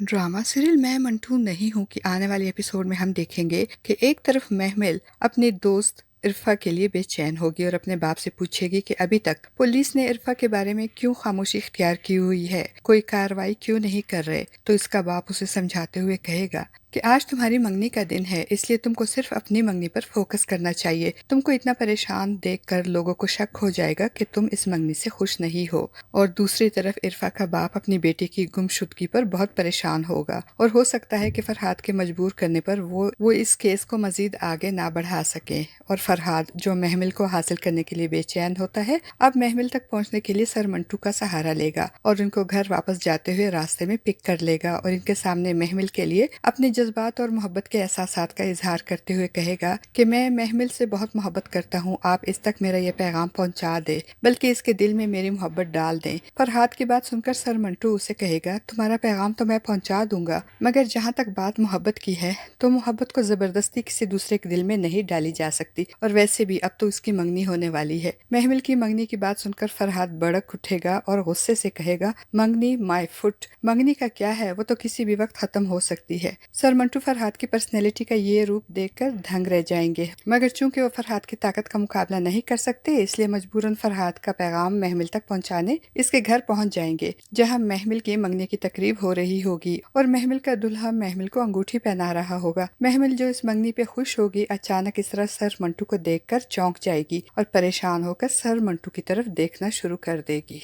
Drama serial मैं मंटू नहीं हूँ कि आने वाले एपिसोड में हम देखेंगे कि एक तरफ महमिल अपने दोस्त इरफा के लिए बेचैन होगी और अपने बाप से पूछेगी कि अभी तक पुलिस ने इरफा के बारे में क्यों खामोशी इख्तियार की हुई है, कोई कार्रवाई क्यों नहीं कर रहे। तो इसका बाप उसे समझाते हुए कहेगा कि आज तुम्हारी मंगनी का दिन है, इसलिए तुमको सिर्फ अपनी मंगनी पर फोकस करना चाहिए। तुमको इतना परेशान देखकर लोगों को शक हो जाएगा कि तुम इस मंगनी से खुश नहीं हो। और दूसरी तरफ इरफा का बाप अपनी बेटी की गुमशुदगी पर बहुत परेशान होगा और हो सकता है कि फरहाद के मजबूर करने पर वो इस केस को मजीद आगे ना बढ़ा सके। और फरहाद जो महमिल को हासिल करने के लिए बेचैन होता है, अब महमिल तक पहुंचने के लिए सर मंटू का सहारा लेगा और उनको घर वापस जाते हुए रास्ते में पिक कर लेगा और इनके सामने महमिल के लिए अपने जज्बात और मोहब्बत के एहसासात का इजहार करते हुए कहेगा कि मैं महमिल से बहुत मोहब्बत करता हूँ, आप इस तक मेरा ये पैगाम पहुँचा दे, बल्कि इसके दिल में मेरी मोहब्बत डाल दें। फरहाद की बात सुनकर सर मंटू उसे कहेगा, तुम्हारा पैगाम तो मैं पहुँचा दूंगा, मगर जहाँ तक बात मोहब्बत की है तो मोहब्बत को जबरदस्ती किसी दूसरे के दिल में नहीं डाली जा सकती, और वैसे भी अब तो उसकी मंगनी होने वाली है। महमिल की मंगनी की बात सुनकर फरहाद भड़क उठेगा और गुस्से से कहेगा, मंगनी माय फुट, मंगनी का क्या है, वो तो किसी भी वक्त खत्म हो सकती है। सर मंटू फरहाद की पर्सनैलिटी का ये रूप देखकर दंग रह जाएंगे, मगर चूंकि वो फरहाद की ताकत का मुकाबला नहीं कर सकते, इसलिए मजबूरन फरहाद का पैगाम महमिल तक पहुंचाने इसके घर पहुंच जाएंगे, जहां महमिल की मंगनी की तकरीब हो रही होगी और महमिल का दूल्हा महमिल को अंगूठी पहना रहा होगा। महमिल जो इस मंगनी पे खुश होगी, अचानक इस तरह सर मंटू को देखकर चौंक जाएगी और परेशान होकर सर मंटू की तरफ देखना शुरू कर देगी।